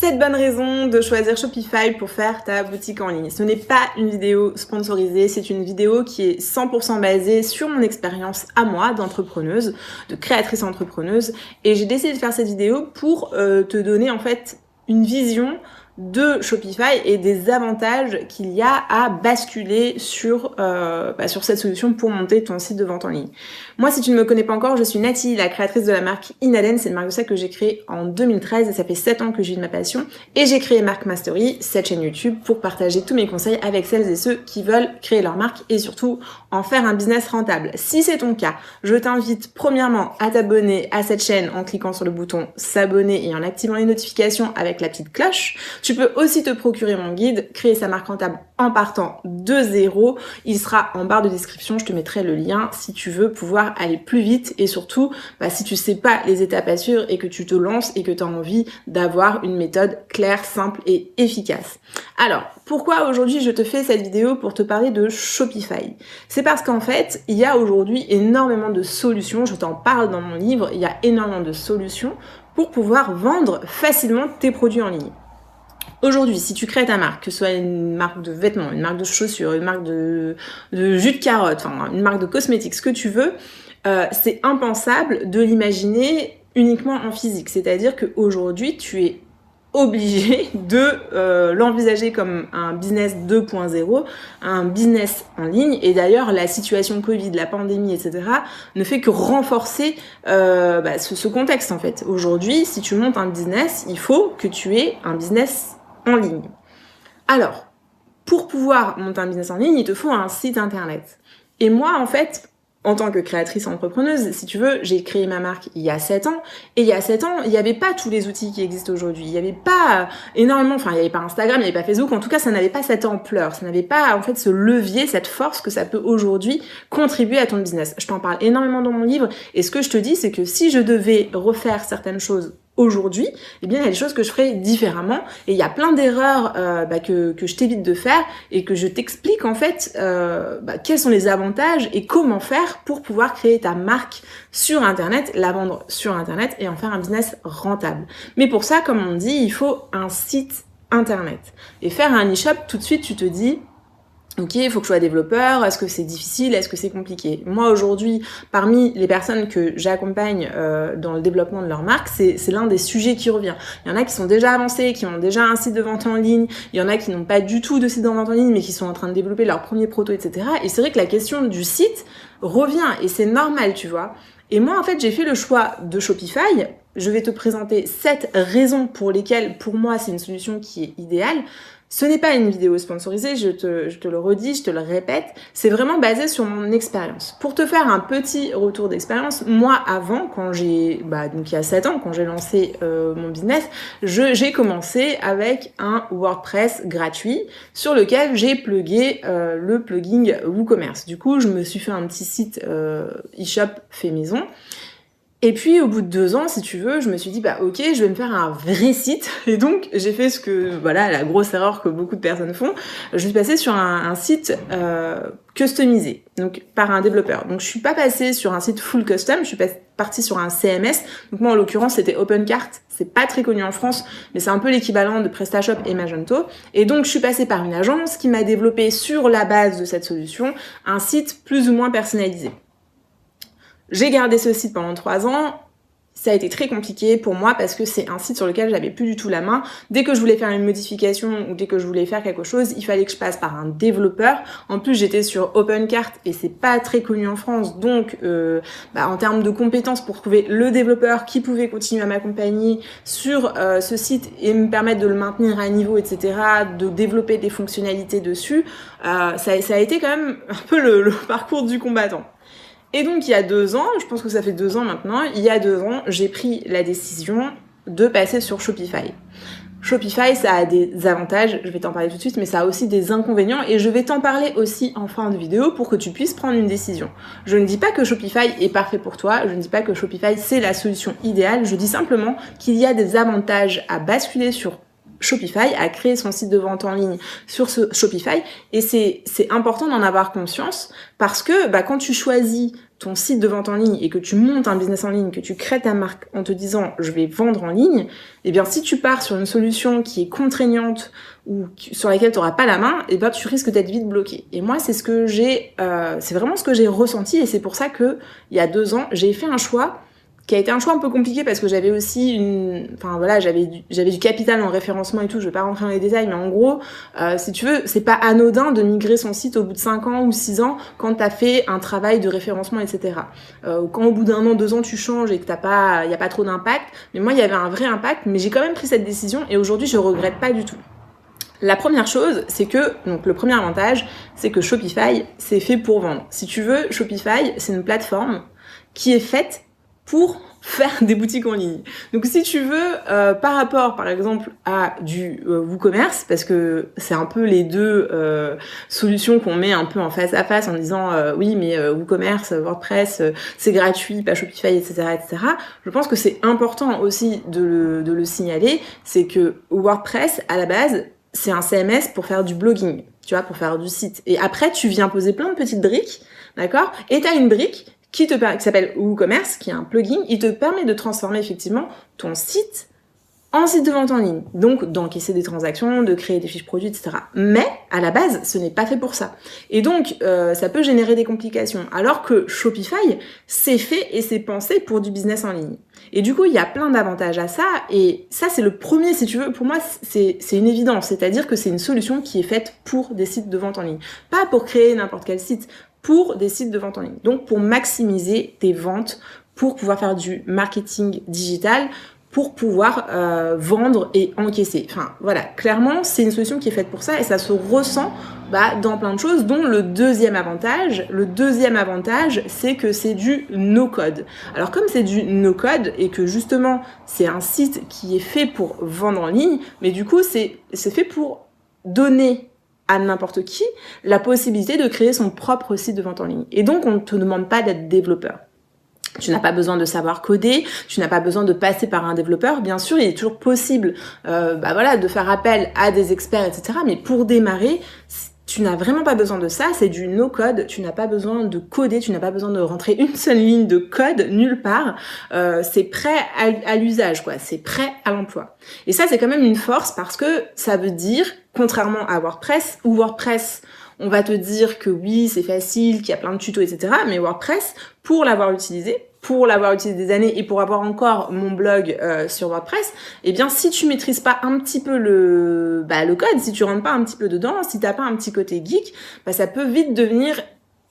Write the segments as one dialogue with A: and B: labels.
A: 7 bonnes raisons de choisir Shopify pour faire ta boutique en ligne. Ce n'est pas une vidéo sponsorisée, c'est une vidéo qui est 100% basée sur mon expérience à moi d'entrepreneuse, de créatrice entrepreneuse. Et j'ai décidé de faire cette vidéo pour te donner en fait une vision de Shopify et des avantages qu'il y a à basculer sur cette solution pour monter ton site de vente en ligne. Moi, si tu ne me connais pas encore, je suis Nathalie, la créatrice de la marque Inaden. C'est une marque de sac que j'ai créée en 2013 et ça fait 7 ans que je vis de ma passion. Et j'ai créé Marque Mastery, cette chaîne YouTube, pour partager tous mes conseils avec celles et ceux qui veulent créer leur marque et surtout en faire un business rentable. Si c'est ton cas, je t'invite premièrement à t'abonner à cette chaîne en cliquant sur le bouton s'abonner et en activant les notifications avec la petite cloche. Tu peux aussi te procurer mon guide, créer sa marque rentable en partant de zéro. Il sera en barre de description, je te mettrai le lien si tu veux pouvoir aller plus vite et surtout si tu sais pas les étapes à suivre et que tu te lances et que tu as envie d'avoir une méthode claire, simple et efficace. Alors, pourquoi aujourd'hui je te fais cette vidéo pour te parler de Shopify? C'est parce qu'en fait, il y a aujourd'hui énormément de solutions, je t'en parle dans mon livre, il y a énormément de solutions pour pouvoir vendre facilement tes produits en ligne. Aujourd'hui, si tu crées ta marque, que ce soit une marque de vêtements, une marque de chaussures, une marque de jus de carotte, enfin une marque de cosmétiques, ce que tu veux, c'est impensable de l'imaginer uniquement en physique. C'est-à-dire qu'aujourd'hui, tu es obligé de l'envisager comme un business 2.0, un business en ligne. Et d'ailleurs, la situation Covid, la pandémie, etc. ne fait que renforcer ce contexte en fait. Aujourd'hui, si tu montes un business, il faut que tu aies un business en ligne. Alors, pour pouvoir monter un business en ligne, il te faut un site internet. Et moi, en fait, en tant que créatrice entrepreneuse, si tu veux, j'ai créé ma marque il y a 7 ans. Et il y a 7 ans, il n'y avait pas tous les outils qui existent aujourd'hui. Il n'y avait pas énormément, il n'y avait pas Instagram, il n'y avait pas Facebook. En tout cas, ça n'avait pas cette ampleur. Ça n'avait pas, en fait, ce levier, cette force que ça peut aujourd'hui contribuer à ton business. Je t'en parle énormément dans mon livre. Et ce que je te dis, c'est que si je devais refaire certaines choses aujourd'hui, eh bien, il y a des choses que je ferais différemment et il y a plein d'erreurs que je t'évite de faire et que je t'explique en fait quels sont les avantages et comment faire pour pouvoir créer ta marque sur Internet, la vendre sur Internet et en faire un business rentable. Mais pour ça, comme on dit, il faut un site Internet. Et faire un e-shop, tout de suite, tu te dis ok, il faut que je sois développeur, est-ce que c'est difficile, est-ce que c'est compliqué? Moi aujourd'hui, parmi les personnes que j'accompagne dans le développement de leur marque, c'est l'un des sujets qui revient. Il y en a qui sont déjà avancés, qui ont déjà un site de vente en ligne, il y en a qui n'ont pas du tout de site de vente en ligne, mais qui sont en train de développer leur premier proto, etc. Et c'est vrai que la question du site revient, et c'est normal, tu vois. Et moi, en fait, j'ai fait le choix de Shopify. Je vais te présenter 7 raisons pour lesquelles, pour moi, c'est une solution qui est idéale. Ce n'est pas une vidéo sponsorisée, je te le redis, je te le répète, c'est vraiment basé sur mon expérience. Pour te faire un petit retour d'expérience, moi avant, donc il y a 7 ans, quand j'ai lancé mon business, j'ai commencé avec un WordPress gratuit sur lequel j'ai plugué le plugin WooCommerce. Du coup, je me suis fait un petit site e-shop fait maison. Et puis au bout de 2 ans, si tu veux, je me suis dit ok, je vais me faire un vrai site. Et donc j'ai fait la grosse erreur que beaucoup de personnes font. Je suis passée sur un site customisé, donc par un développeur. Donc je suis pas passée sur un site full custom, je suis partie sur un CMS. Donc moi en l'occurrence c'était OpenCart. C'est pas très connu en France, mais c'est un peu l'équivalent de PrestaShop et Magento. Et donc je suis passée par une agence qui m'a développé sur la base de cette solution un site plus ou moins personnalisé. J'ai gardé ce site pendant 3 ans. Ça a été très compliqué pour moi parce que c'est un site sur lequel j'avais plus du tout la main. Dès que je voulais faire une modification ou dès que je voulais faire quelque chose, il fallait que je passe par un développeur. En plus, j'étais sur OpenCart et c'est pas très connu en France. Donc, en termes de compétences pour trouver le développeur qui pouvait continuer à m'accompagner sur ce site et me permettre de le maintenir à niveau, etc., de développer des fonctionnalités dessus, ça a été quand même un peu le parcours du combattant. Et donc, il y a 2 ans, je pense que ça fait 2 ans maintenant, il y a 2 ans, j'ai pris la décision de passer sur Shopify. Shopify, ça a des avantages, je vais t'en parler tout de suite, mais ça a aussi des inconvénients et je vais t'en parler aussi en fin de vidéo pour que tu puisses prendre une décision. Je ne dis pas que Shopify est parfait pour toi, je ne dis pas que Shopify c'est la solution idéale, je dis simplement qu'il y a des avantages à basculer sur Shopify, à créer son site de vente en ligne sur ce Shopify et c'est important d'en avoir conscience parce que quand tu choisis ton site de vente en ligne et que tu montes un business en ligne, que tu crées ta marque en te disant je vais vendre en ligne, eh bien si tu pars sur une solution qui est contraignante ou sur laquelle tu n'auras pas la main, eh bien tu risques d'être vite bloqué. Et moi c'est c'est vraiment ce que j'ai ressenti, et c'est pour ça que il y a 2 ans j'ai fait un choix qui a été un choix un peu compliqué parce que j'avais aussi j'avais du capital en référencement et tout, je vais pas rentrer dans les détails, mais en gros, si tu veux, c'est pas anodin de migrer son site au bout de 5 ans ou 6 ans quand t'as fait un travail de référencement, etc. Quand au bout d'1 an, 2 ans, tu changes et que y a pas trop d'impact, mais moi, il y avait un vrai impact, mais j'ai quand même pris cette décision et aujourd'hui, je regrette pas du tout. La première chose, c'est que, donc le premier avantage, c'est que Shopify, c'est fait pour vendre. Si tu veux, Shopify, c'est une plateforme qui est faite pour faire des boutiques en ligne. Donc si tu veux, par rapport par exemple à du WooCommerce, parce que c'est un peu les deux solutions qu'on met un peu en face à face en disant oui mais WooCommerce, WordPress, c'est gratuit, pas Shopify, etc., etc. Je pense que c'est important aussi de le signaler, c'est que WordPress à la base c'est un CMS pour faire du blogging, tu vois, pour faire du site. Et après tu viens poser plein de petites briques, d'accord ? Et t'as une brique qui s'appelle WooCommerce, qui est un plugin, il te permet de transformer effectivement ton site en site de vente en ligne. Donc, d'encaisser des transactions, de créer des fiches produits, etc. Mais, à la base, ce n'est pas fait pour ça. Et donc, ça peut générer des complications. Alors que Shopify, c'est fait et c'est pensé pour du business en ligne. Et du coup, il y a plein d'avantages à ça. Et ça, c'est le premier, si tu veux. Pour moi, c'est une évidence. C'est-à-dire que c'est une solution qui est faite pour des sites de vente en ligne. Pas pour créer n'importe quel site, pour des sites de vente en ligne. Donc, pour maximiser tes ventes, pour pouvoir faire du marketing digital, pour pouvoir vendre et encaisser. Enfin, voilà, clairement, c'est une solution qui est faite pour ça et ça se ressent dans plein de choses, dont le deuxième avantage. Le deuxième avantage, c'est que c'est du no-code. Alors, comme c'est du no-code et que justement, c'est un site qui est fait pour vendre en ligne, mais du coup, c'est fait pour donner à n'importe qui la possibilité de créer son propre site de vente en ligne. Et donc, on ne te demande pas d'être développeur. Tu n'as pas besoin de savoir coder, tu n'as pas besoin de passer par un développeur. Bien sûr, il est toujours possible de faire appel à des experts, etc. Mais pour démarrer, tu n'as vraiment pas besoin de ça, c'est du no-code, tu n'as pas besoin de coder, tu n'as pas besoin de rentrer une seule ligne de code nulle part, c'est prêt à l'usage, quoi, c'est prêt à l'emploi. Et ça, c'est quand même une force parce que ça veut dire, contrairement à WordPress, où WordPress, on va te dire que oui, c'est facile, qu'il y a plein de tutos, etc. Mais WordPress, pour l'avoir utilisé des années et pour avoir encore mon blog sur WordPress, eh bien, si tu maîtrises pas un petit peu le code, si tu rentres pas un petit peu dedans, si t'as pas un petit côté geek, ça peut vite devenir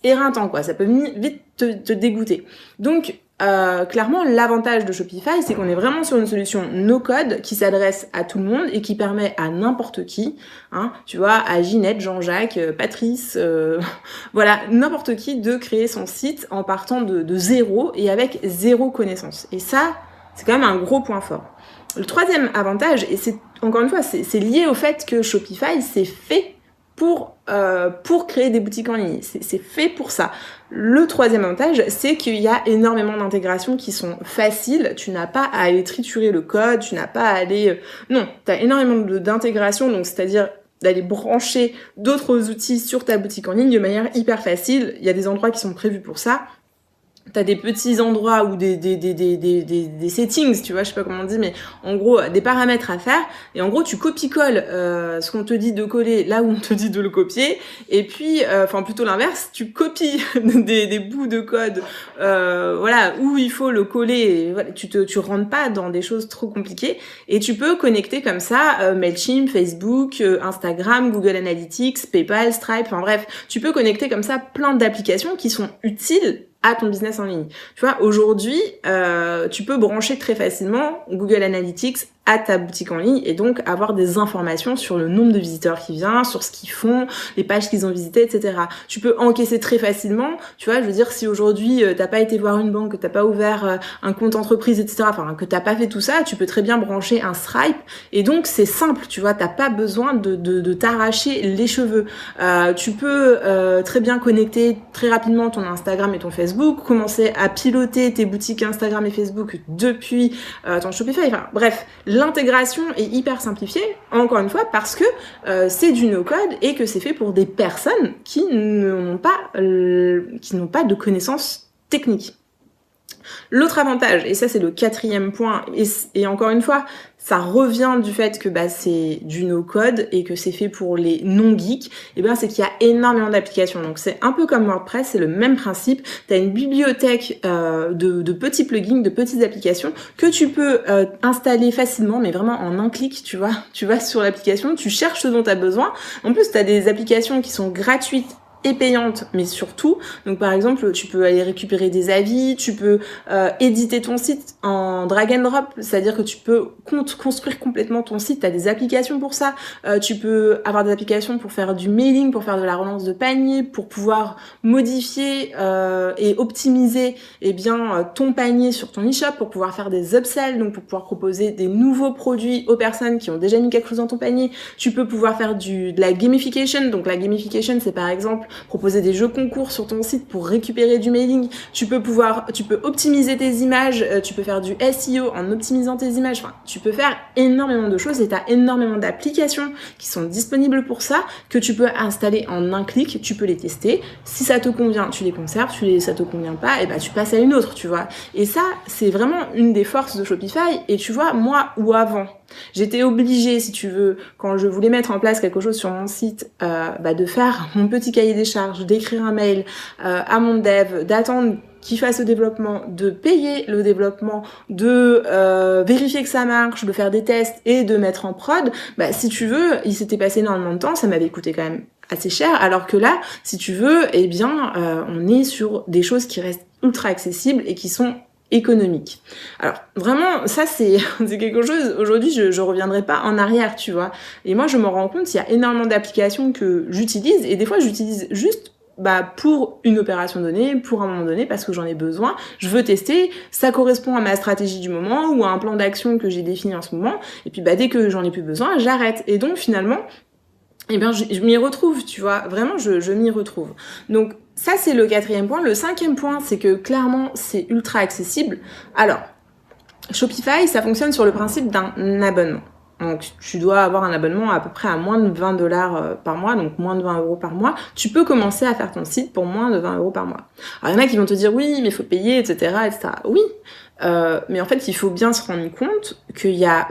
A: éreintant, quoi. Ça peut vite te dégoûter. Donc, clairement, l'avantage de Shopify, c'est qu'on est vraiment sur une solution no-code qui s'adresse à tout le monde et qui permet à n'importe qui, tu vois, à Ginette, Jean-Jacques, Patrice, voilà, n'importe qui de créer son site en partant de zéro et avec zéro connaissance. Et ça, c'est quand même un gros point fort. Le troisième avantage, et c'est encore une fois, c'est lié au fait que Shopify, c'est fait pour créer des boutiques en ligne. C'est fait pour ça. Le troisième avantage, c'est qu'il y a énormément d'intégrations qui sont faciles. Tu n'as pas à aller triturer le code, tu n'as pas à aller... Non, tu as énormément d'intégrations, donc c'est-à-dire d'aller brancher d'autres outils sur ta boutique en ligne de manière hyper facile. Il y a des endroits qui sont prévus pour ça. T'as des petits endroits ou des settings, tu vois, je sais pas comment on dit, mais en gros, des paramètres à faire. Et en gros, tu copies-colles ce qu'on te dit de coller là où on te dit de le copier. Et puis, plutôt l'inverse, tu copies des bouts de code, où il faut le coller. Et voilà, tu rentres pas dans des choses trop compliquées. Et tu peux connecter comme ça Mailchimp, Facebook, Instagram, Google Analytics, PayPal, Stripe. Enfin bref, tu peux connecter comme ça plein d'applications qui sont utiles à ton business en ligne. Tu vois, aujourd'hui, tu peux brancher très facilement Google Analytics à ta boutique en ligne et donc avoir des informations sur le nombre de visiteurs qui viennent, sur ce qu'ils font, les pages qu'ils ont visitées, etc. Tu peux encaisser très facilement, tu vois, je veux dire, si aujourd'hui t'as pas été voir une banque, que t'as pas ouvert un compte entreprise, etc., que t'as pas fait tout ça, tu peux très bien brancher un Stripe et donc c'est simple, tu vois, t'as pas besoin de t'arracher les cheveux. Tu peux très bien connecter très rapidement ton Instagram et ton Facebook, commencer à piloter tes boutiques Instagram et Facebook depuis ton Shopify, bref, l'intégration est hyper simplifiée, encore une fois, parce que c'est du no-code et que c'est fait pour des personnes qui n'ont pas de connaissances technique. L'autre avantage, et ça c'est le 4e point, et encore une fois, ça revient du fait que c'est du no-code et que c'est fait pour les non-geeks, et c'est qu'il y a énormément d'applications. Donc c'est un peu comme WordPress, c'est le même principe. Tu as une bibliothèque de petits plugins, de petites applications que tu peux installer facilement, mais vraiment en un clic, tu vois. Tu vas sur l'application, tu cherches ce dont tu as besoin. En plus, tu as des applications qui sont gratuites et payante, mais surtout, donc par exemple, tu peux aller récupérer des avis, tu peux éditer ton site en drag and drop, c'est-à-dire que tu peux construire complètement ton site, tu as des applications pour ça, tu peux avoir des applications pour faire du mailing, pour faire de la relance de panier, pour pouvoir modifier et optimiser ton panier sur ton e-shop, pour pouvoir faire des upsells, donc pour pouvoir proposer des nouveaux produits aux personnes qui ont déjà mis quelque chose dans ton panier. Tu peux pouvoir faire de la gamification, donc la gamification c'est par exemple proposer des jeux concours sur ton site pour récupérer du mailing, tu peux optimiser tes images, tu peux faire du SEO en optimisant tes images, enfin, tu peux faire énormément de choses et tu as énormément d'applications qui sont disponibles pour ça, que tu peux installer en un clic, tu peux les tester, si ça te convient, tu les conserves, ça te convient pas, et tu passes à une autre, tu vois. Et ça, c'est vraiment une des forces de Shopify, et tu vois, moi, ou avant, j'étais obligée, si tu veux, quand je voulais mettre en place quelque chose sur mon site, de faire mon petit cahier des charges, d'écrire un mail à mon dev, d'attendre qu'il fasse le développement, de payer le développement, de vérifier que ça marche, de faire des tests et de mettre en prod, si tu veux, il s'était passé énormément de temps, ça m'avait coûté quand même assez cher, alors que là, si tu veux, on est sur des choses qui restent ultra accessibles et qui sont économique. Alors vraiment, ça c'est quelque chose, aujourd'hui je reviendrai pas en arrière, tu vois. Et moi je me rends compte, il y a énormément d'applications que j'utilise, et des fois j'utilise juste pour une opération donnée, pour un moment donné, parce que j'en ai besoin, je veux tester, ça correspond à ma stratégie du moment ou à un plan d'action que j'ai défini en ce moment, et puis dès que j'en ai plus besoin, j'arrête. Et donc finalement, je m'y retrouve, tu vois, vraiment je m'y retrouve. Donc ça c'est le 4e point. Le 5e point, c'est que clairement c'est ultra accessible. Alors, Shopify, ça fonctionne sur le principe d'un abonnement. Donc tu dois avoir un abonnement à peu près à moins de $20 par mois, donc moins de 20 € par mois. Tu peux commencer à faire ton site pour moins de 20 € par mois. Alors il y en a qui vont te dire oui, mais il faut payer, etc. Oui, mais en fait il faut bien se rendre compte qu'il y a,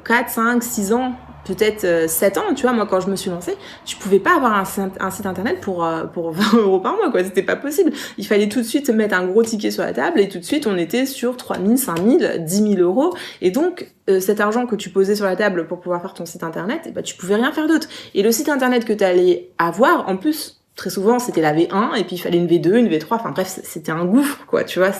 A: 4, 5, 6 ans, peut-être 7 ans, tu vois, moi quand je me suis lancée, tu pouvais pas avoir un site internet pour 20 € par mois, quoi, c'était pas possible. Il fallait tout de suite mettre un gros ticket sur la table, et tout de suite on était sur 3 000, 5 000, 10 000 €, et donc cet argent que tu posais sur la table pour pouvoir faire ton site internet, tu pouvais rien faire d'autre. Et le site internet que tu allais avoir, en plus, très souvent c'était la V1, et puis il fallait une V2, une V3, enfin bref, c'était un gouffre, quoi, tu vois,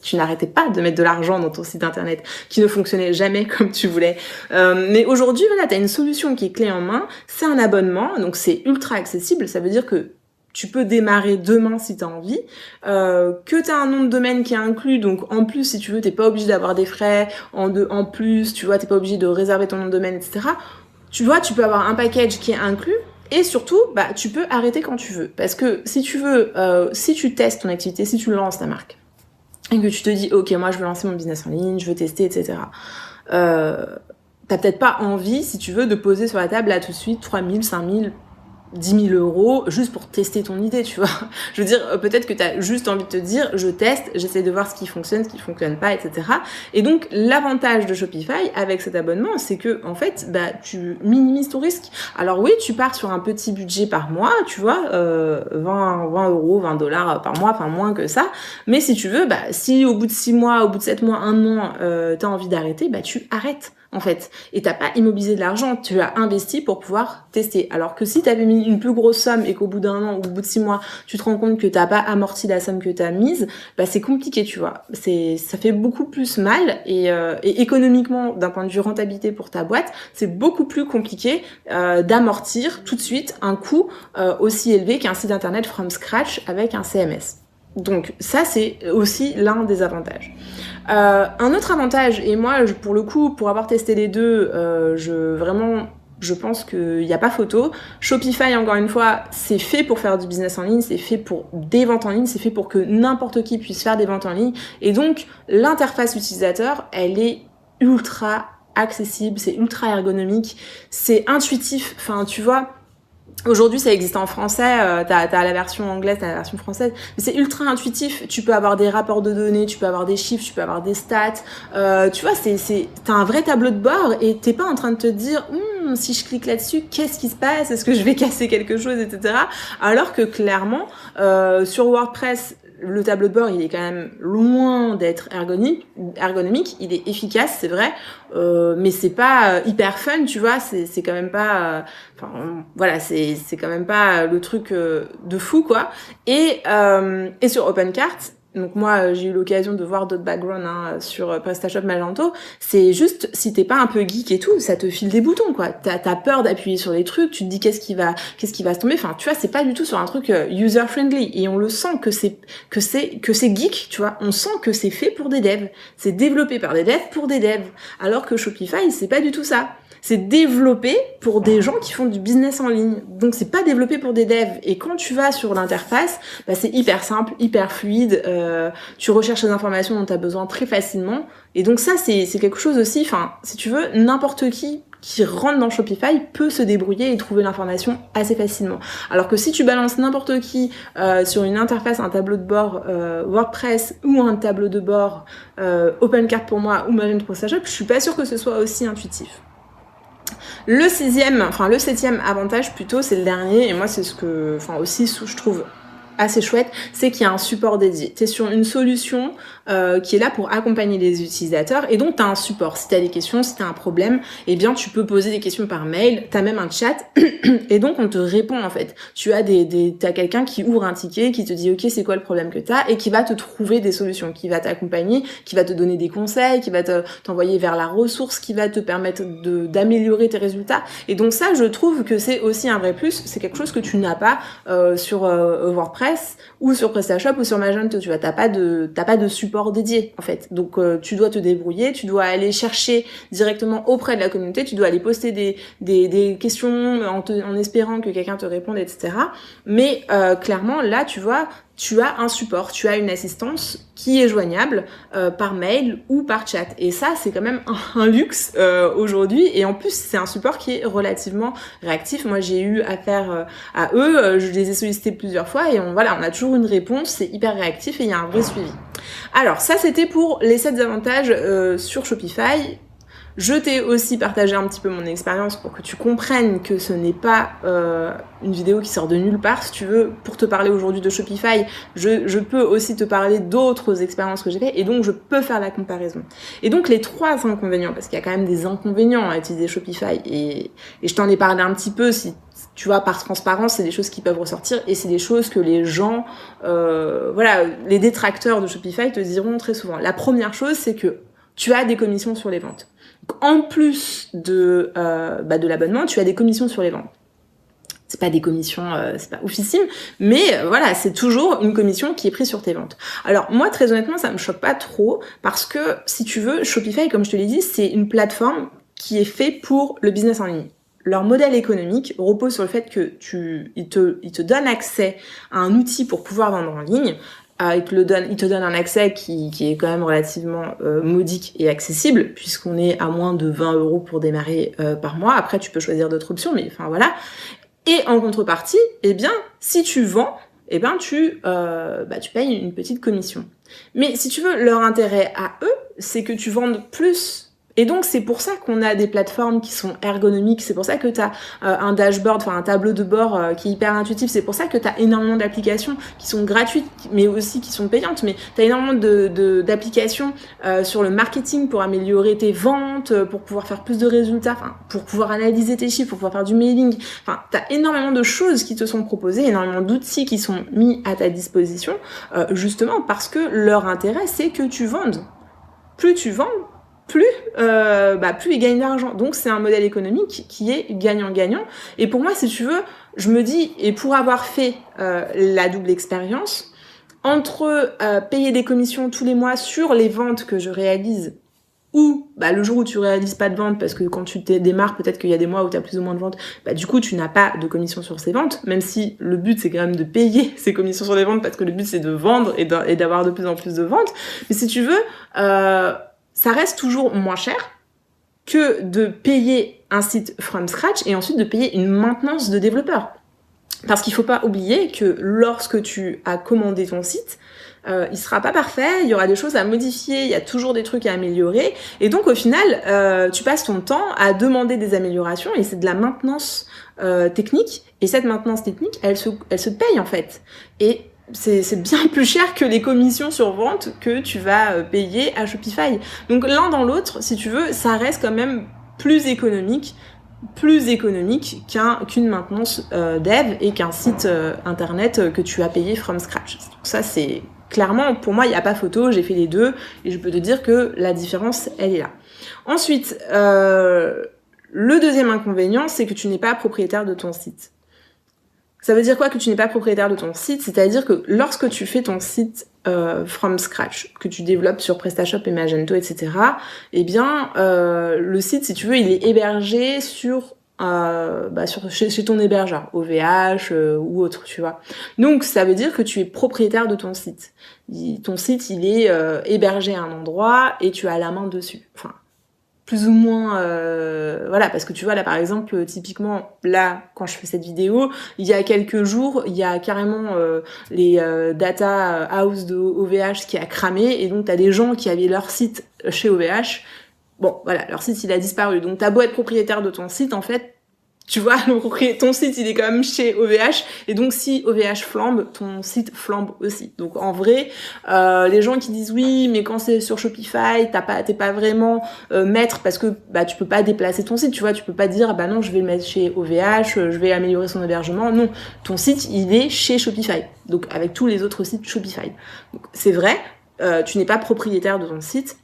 A: tu n'arrêtais pas de mettre de l'argent dans ton site internet qui ne fonctionnait jamais comme tu voulais. Mais aujourd'hui, voilà, tu as une solution qui est clé en main, c'est un abonnement, donc c'est ultra accessible, ça veut dire que tu peux démarrer demain si tu as envie, que tu as un nom de domaine qui est inclus, donc en plus, si tu veux, t'es pas obligé d'avoir des frais, en plus, tu vois, t'es pas obligé de réserver ton nom de domaine, etc. Tu vois, tu peux avoir un package qui est inclus, et surtout, tu peux arrêter quand tu veux. Parce que si tu veux, si tu testes ton activité, si tu lances ta marque, et que tu te dis, ok, moi je veux lancer mon business en ligne, je veux tester, etc. T'as peut-être pas envie, si tu veux, de poser sur la table là tout de suite 3 000, 5 000, 10 000 € juste pour tester ton idée, tu vois. Je veux dire, peut-être que t'as juste envie de te dire, je teste, j'essaie de voir ce qui fonctionne pas, etc. Et donc, l'avantage de Shopify avec cet abonnement, c'est que, en fait, tu minimises ton risque. Alors oui, tu pars sur un petit budget par mois, tu vois, 20 €, 20 $ par mois, enfin moins que ça. Mais si tu veux, si au bout de 6 mois, au bout de 7 mois, 1 an, t'as envie d'arrêter, tu arrêtes. En fait, et t'as pas immobilisé de l'argent, tu as investi pour pouvoir tester. Alors que si t'avais mis une plus grosse somme et qu'au bout d'un an ou au bout de 6 mois, tu te rends compte que t'as pas amorti la somme que t'as mise, c'est compliqué, tu vois. Ça fait beaucoup plus mal et économiquement, d'un point de vue rentabilité pour ta boîte, c'est beaucoup plus compliqué d'amortir tout de suite un coût aussi élevé qu'un site internet from scratch avec un CMS. Donc ça, c'est aussi l'un des avantages. Un autre avantage, et moi pour le coup, pour avoir testé les deux, je pense qu'il n'y a pas photo. Shopify, encore une fois, c'est fait pour faire du business en ligne, c'est fait pour des ventes en ligne, c'est fait pour que n'importe qui puisse faire des ventes en ligne, et donc l'interface utilisateur, elle est ultra accessible, c'est ultra ergonomique, c'est intuitif, enfin tu vois. Aujourd'hui, ça existe en français, t'as la version anglaise, t'as la version française, mais c'est ultra intuitif. Tu peux avoir des rapports de données, tu peux avoir des chiffres, tu peux avoir des stats. Tu vois, t'as un vrai tableau de bord et t'es pas en train de te dire si je clique là-dessus, qu'est-ce qui se passe? Est-ce que je vais casser quelque chose, etc. Alors que clairement, sur WordPress, le tableau de bord, il est quand même loin d'être ergonomique. Il est efficace, c'est vrai, mais c'est pas hyper fun, tu vois. C'est quand même pas, voilà, c'est quand même pas le truc de fou, quoi. Et sur OpenCart, donc moi j'ai eu l'occasion de voir d'autres backgrounds sur PrestaShop, Magento, c'est juste si t'es pas un peu geek et tout, ça te file des boutons, quoi. T'as peur d'appuyer sur les trucs, tu te dis qu'est-ce qui va se tomber. Enfin, tu vois, c'est pas du tout sur un truc user friendly, et on le sent que c'est geek, tu vois. On sent que c'est fait pour des devs, c'est développé par des devs pour des devs, alors que Shopify c'est pas du tout ça. C'est développé pour des gens qui font du business en ligne. Donc c'est pas développé pour des devs. Et quand tu vas sur l'interface, bah, c'est hyper simple, hyper fluide. Tu recherches les informations dont tu as besoin très facilement. Et donc ça, c'est quelque chose aussi, enfin, si tu veux, n'importe qui rentre dans Shopify peut se débrouiller et trouver l'information assez facilement. Alors que si tu balances n'importe qui sur une interface, un tableau de bord WordPress ou un tableau de bord OpenCart pour moi ou Magento PrestaShop, je suis pas sûre que ce soit aussi intuitif. Le septième avantage plutôt, c'est le dernier, et moi c'est ce que, aussi je trouve assez chouette, c'est qu'il y a un support dédié. T'es sur une solution qui est là pour accompagner les utilisateurs, et donc t'as un support. Si t'as des questions, si t'as un problème, eh bien tu peux poser des questions par mail, t'as même un chat, et donc on te répond en fait. Tu as t'as quelqu'un qui ouvre un ticket, qui te dit ok c'est quoi le problème que t'as, et qui va te trouver des solutions, qui va t'accompagner, qui va te donner des conseils, qui va t'envoyer vers la ressource, qui va te permettre d'améliorer tes résultats. Et donc ça, je trouve que c'est aussi un vrai plus. C'est quelque chose que tu n'as pas sur WordPress ou sur PrestaShop ou sur Magento. Tu vois, t'as pas de support dédié en fait. Donc tu dois te débrouiller, tu dois aller chercher directement auprès de la communauté, tu dois aller poster des questions en espérant que quelqu'un te réponde, etc. Mais clairement là, tu vois, tu as un support, tu as une assistance qui est joignable par mail ou par chat. Et ça, c'est quand même un luxe aujourd'hui. Et en plus, c'est un support qui est relativement réactif. Moi, j'ai eu affaire à eux, je les ai sollicités plusieurs fois et on a toujours une réponse, c'est hyper réactif et il y a un vrai suivi. Alors, ça, c'était pour les 7 avantages sur Shopify. Je t'ai aussi partagé un petit peu mon expérience pour que tu comprennes que ce n'est pas une vidéo qui sort de nulle part. Si tu veux, pour te parler aujourd'hui de Shopify, je peux aussi te parler d'autres expériences que j'ai fait et donc je peux faire la comparaison. Et donc les 3 inconvénients, parce qu'il y a quand même des inconvénients à utiliser Shopify et je t'en ai parlé un petit peu, si tu vois, par transparence, c'est des choses qui peuvent ressortir et c'est des choses que les gens, les détracteurs de Shopify te diront très souvent. La première chose, c'est que tu as des commissions sur les ventes. En plus de l'abonnement, tu as des commissions sur les ventes. C'est pas des commissions, c'est pas oufissime, mais voilà, c'est toujours une commission qui est prise sur tes ventes. Alors moi, très honnêtement, ça me choque pas trop parce que si tu veux, Shopify, comme je te l'ai dit, c'est une plateforme qui est faite pour le business en ligne. Leur modèle économique repose sur le fait que il te donne accès à un outil pour pouvoir vendre en ligne. Il te donne un accès qui est quand même relativement modique et accessible, puisqu'on est à moins de 20 € pour démarrer par mois. Après, tu peux choisir d'autres options, mais enfin voilà. Et en contrepartie, eh bien, si tu vends, eh bien, tu payes une petite commission. Mais si tu veux, leur intérêt à eux, c'est que tu vendes plus. Et donc, c'est pour ça qu'on a des plateformes qui sont ergonomiques, c'est pour ça que tu as un dashboard, un tableau de bord qui est hyper intuitif, c'est pour ça que tu as énormément d'applications qui sont gratuites, mais aussi qui sont payantes, mais tu as énormément d'applications sur le marketing pour améliorer tes ventes, pour pouvoir faire plus de résultats, pour pouvoir analyser tes chiffres, pour pouvoir faire du mailing. Tu as énormément de choses qui te sont proposées, énormément d'outils qui sont mis à ta disposition, justement parce que leur intérêt, c'est que tu vendes. Plus tu vends, plus ils gagnent d'argent. Donc c'est un modèle économique qui est gagnant-gagnant. Et pour moi, si tu veux, je me dis, et pour avoir fait la double expérience, entre payer des commissions tous les mois sur les ventes que je réalise, ou le jour où tu réalises pas de vente, parce que quand tu démarres, peut-être qu'il y a des mois où tu as plus ou moins de ventes, du coup tu n'as pas de commission sur ces ventes, même si le but c'est quand même de payer ces commissions sur les ventes, parce que le but c'est de vendre et d'avoir de plus en plus de ventes. Mais si tu veux, ça reste toujours moins cher, que de payer un site from scratch et ensuite de payer une maintenance de développeur. Parce qu'il faut pas oublier que lorsque tu as commandé ton site, il sera pas parfait, il y aura des choses à modifier, il y a toujours des trucs à améliorer, et donc au final, tu passes ton temps à demander des améliorations, et c'est de la maintenance technique, et cette maintenance technique, elle se paye en fait. Et c'est bien plus cher que les commissions sur vente que tu vas payer à Shopify. Donc l'un dans l'autre, si tu veux, ça reste quand même plus économique qu'une maintenance dev et qu'un site internet que tu as payé from scratch. Donc ça, c'est clairement, pour moi, il n'y a pas photo, j'ai fait les deux et je peux te dire que la différence, elle est là. Ensuite, le deuxième inconvénient, c'est que tu n'es pas propriétaire de ton site. Ça veut dire quoi que tu n'es pas propriétaire de ton site? C'est-à-dire que lorsque tu fais ton site from scratch, que tu développes sur PrestaShop et Magento, etc., eh bien, le site, si tu veux, il est hébergé chez ton hébergeur, OVH ou autre, tu vois. Donc, ça veut dire que tu es propriétaire de ton site. Ton site, il est hébergé à un endroit et tu as la main dessus. Enfin, plus ou moins, voilà, parce que tu vois, là, par exemple, typiquement, là, quand je fais cette vidéo, il y a quelques jours, il y a carrément les data house de OVH qui a cramé, et donc t'as des gens qui avaient leur site chez OVH. Bon, voilà, leur site, il a disparu. Donc t'as beau être propriétaire de ton site, en fait, tu vois, ton site, il est quand même chez OVH, et donc si OVH flambe, ton site flambe aussi. Donc en vrai, les gens qui disent oui, mais quand c'est sur Shopify, t'es pas vraiment maître, parce que bah tu peux pas déplacer ton site, tu vois, tu peux pas dire bah non, je vais le mettre chez OVH, je vais améliorer son hébergement. Non, ton site, il est chez Shopify, donc avec tous les autres sites Shopify. Donc c'est vrai, tu n'es pas propriétaire de ton site.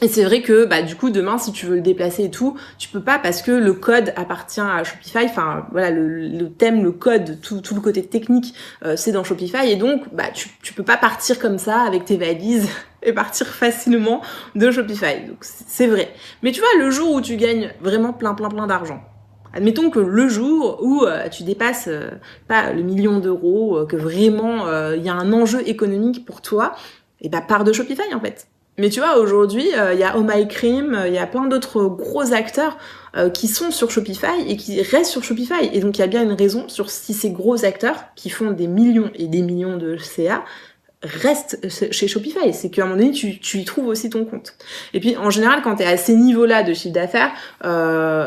A: Et c'est vrai que bah du coup demain si tu veux le déplacer et tout, tu peux pas parce que le code appartient à Shopify, enfin voilà le thème, le code, tout le côté technique c'est dans Shopify, et donc bah tu peux pas partir comme ça avec tes valises et partir facilement de Shopify. Donc c'est vrai. Mais tu vois, le jour où tu gagnes vraiment plein d'argent, admettons que le jour où tu dépasses pas le million d'euros, que vraiment il y a un enjeu économique pour toi, et bah pars de Shopify en fait. Mais tu vois, aujourd'hui, il y a Oh My Cream, il y a plein d'autres gros acteurs qui sont sur Shopify et qui restent sur Shopify. Et donc, il y a bien une raison sur si ces gros acteurs qui font des millions et des millions de CA restent chez Shopify. C'est qu'à un moment donné, tu y trouves aussi ton compte. Et puis, en général, quand tu es à ces niveaux-là de chiffre d'affaires,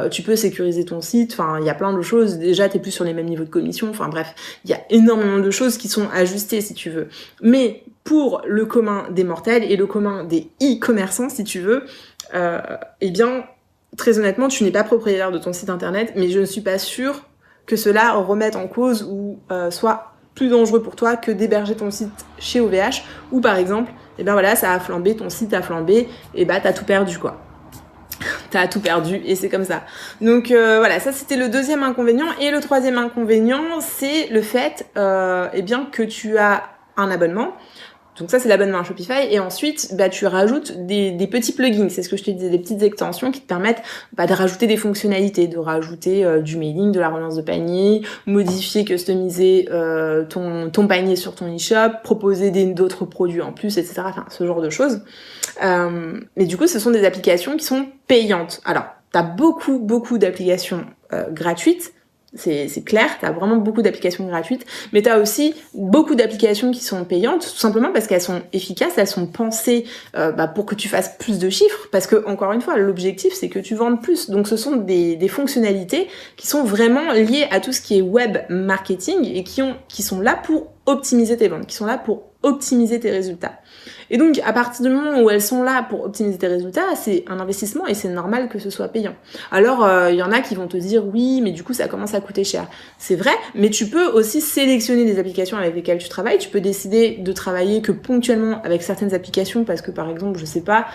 A: tu peux sécuriser ton site. Enfin, il y a plein de choses. Déjà, t'es plus sur les mêmes niveaux de commission. Enfin, bref, il y a énormément de choses qui sont ajustées, si tu veux. Mais pour le commun des mortels et le commun des e-commerçants, si tu veux, eh bien, très honnêtement, tu n'es pas propriétaire de ton site internet, mais je ne suis pas sûre que cela remette en cause ou soit plus dangereux pour toi que d'héberger ton site chez OVH, ou par exemple, eh ben voilà, ça a flambé, ton site a flambé, et bah t'as tout perdu quoi. T'as tout perdu et c'est comme ça. Donc voilà, ça c'était le deuxième inconvénient. Et le troisième inconvénient, c'est le fait eh bien que tu as un abonnement. Donc ça c'est l'abonnement à Shopify, et ensuite bah tu rajoutes des petits plugins, c'est ce que je te disais, des petites extensions qui te permettent de rajouter des fonctionnalités, de rajouter du mailing, de la relance de panier, modifier, customiser ton panier sur ton e-shop, proposer d'autres produits en plus, etc. Enfin ce genre de choses. Mais du coup ce sont des applications qui sont payantes. Alors t'as beaucoup d'applications gratuites. C'est clair, t'as vraiment beaucoup d'applications gratuites, mais t'as aussi beaucoup d'applications qui sont payantes, tout simplement parce qu'elles sont efficaces, elles sont pensées pour que tu fasses plus de chiffres, parce que, encore une fois, l'objectif, c'est que tu vendes plus. Donc ce sont des fonctionnalités qui sont vraiment liées à tout ce qui est web marketing et qui sont là pour optimiser tes ventes, qui sont là pour optimiser tes résultats. Et donc, à partir du moment où elles sont là pour optimiser tes résultats, c'est un investissement et c'est normal que ce soit payant. Alors, il y en a qui vont te dire, oui, mais du coup, ça commence à coûter cher. C'est vrai, mais tu peux aussi sélectionner des applications avec lesquelles tu travailles. Tu peux décider de travailler que ponctuellement avec certaines applications parce que, par exemple, je sais pas,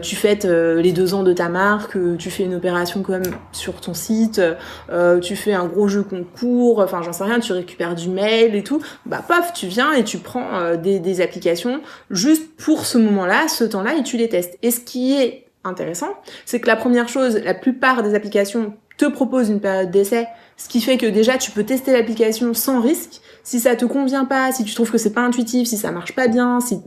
A: tu fêtes les 2 ans de ta marque, tu fais une opération comme sur ton site, tu fais un gros jeu concours, enfin, j'en sais rien, tu récupères du mail et tout. Bah, paf, tu viens et tu prends des applications juste pour ce moment-là, ce temps-là, et tu les testes. Et ce qui est intéressant, c'est que la première chose, la plupart des applications te propose une période d'essai, ce qui fait que déjà tu peux tester l'application sans risque. Si ça te convient pas, si tu trouves que c'est pas intuitif, si ça marche pas bien, si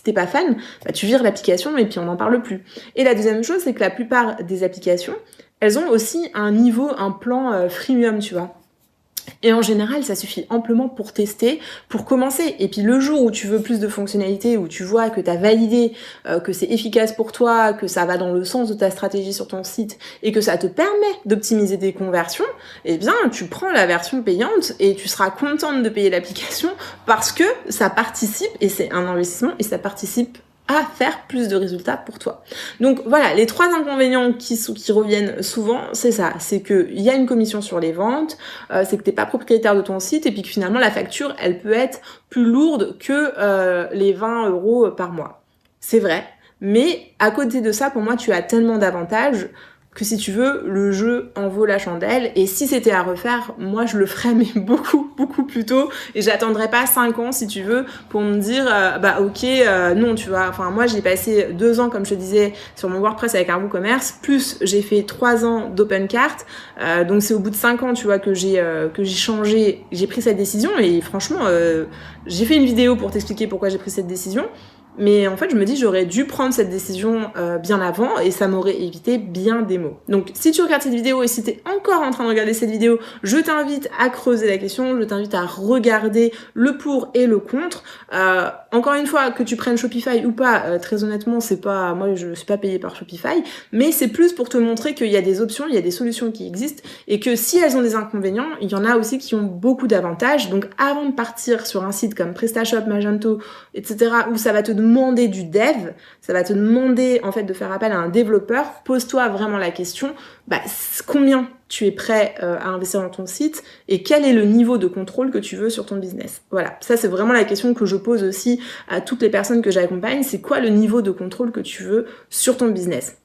A: t'es pas fan, bah tu vires l'application et puis on n'en parle plus. Et la deuxième chose, c'est que la plupart des applications, elles ont aussi un niveau, un plan freemium, tu vois. Et en général, ça suffit amplement pour tester, pour commencer. Et puis le jour où tu veux plus de fonctionnalités, où tu vois que tu as validé, que c'est efficace pour toi, que ça va dans le sens de ta stratégie sur ton site et que ça te permet d'optimiser tes conversions, eh bien tu prends la version payante et tu seras contente de payer l'application parce que ça participe, et c'est un investissement, et ça participe à faire plus de résultats pour toi. Donc voilà, les 3 inconvénients qui reviennent souvent, c'est ça, c'est qu'il y a une commission sur les ventes, c'est que t'es pas propriétaire de ton site, et puis que finalement la facture, elle peut être plus lourde que les 20 € par mois. C'est vrai, mais à côté de ça, pour moi, tu as tellement d'avantages que si tu veux, le jeu en vaut la chandelle. Et si c'était à refaire, moi je le ferais mais beaucoup plus tôt, et j'attendrais pas 5 ans si tu veux pour me dire bah ok, non, tu vois. Enfin moi j'ai passé 2 ans, comme je te disais, sur mon WordPress avec un WooCommerce, plus j'ai fait 3 ans d'OpenCart, donc c'est au bout de 5 ans, tu vois, que j'ai changé, j'ai pris cette décision. Et franchement j'ai fait une vidéo pour t'expliquer pourquoi j'ai pris cette décision. Mais en fait, je me dis, j'aurais dû prendre cette décision bien avant, et ça m'aurait évité bien des maux. Donc, si tu regardes cette vidéo et si tu es encore en train de regarder cette vidéo, je t'invite à creuser la question, je t'invite à regarder le pour et le contre. Encore une fois, que tu prennes Shopify ou pas, très honnêtement, c'est pas, moi je suis pas payée par Shopify, mais c'est plus pour te montrer qu'il y a des options, il y a des solutions qui existent, et que si elles ont des inconvénients, il y en a aussi qui ont beaucoup d'avantages. Donc, avant de partir sur un site comme PrestaShop, Magento, etc., où ça va te demander du dev, ça va te demander en fait de faire appel à un développeur, pose-toi vraiment la question, combien tu es prêt à investir dans ton site, et quel est le niveau de contrôle que tu veux sur ton business. Voilà, ça c'est vraiment la question que je pose aussi à toutes les personnes que j'accompagne, c'est quoi le niveau de contrôle que tu veux sur ton business.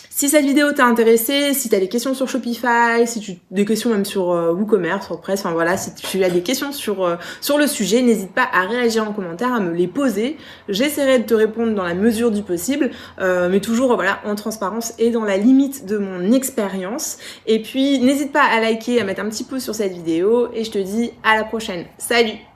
A: Si cette vidéo t'a intéressé, si tu as des questions sur Shopify, des questions même sur WooCommerce, WordPress, enfin voilà, si tu as des questions sur le sujet, n'hésite pas à réagir en commentaire, à me les poser. J'essaierai de te répondre dans la mesure du possible, mais toujours voilà, en transparence et dans la limite de mon expérience. Et puis n'hésite pas à liker, à mettre un petit pouce sur cette vidéo, et je te dis à la prochaine. Salut!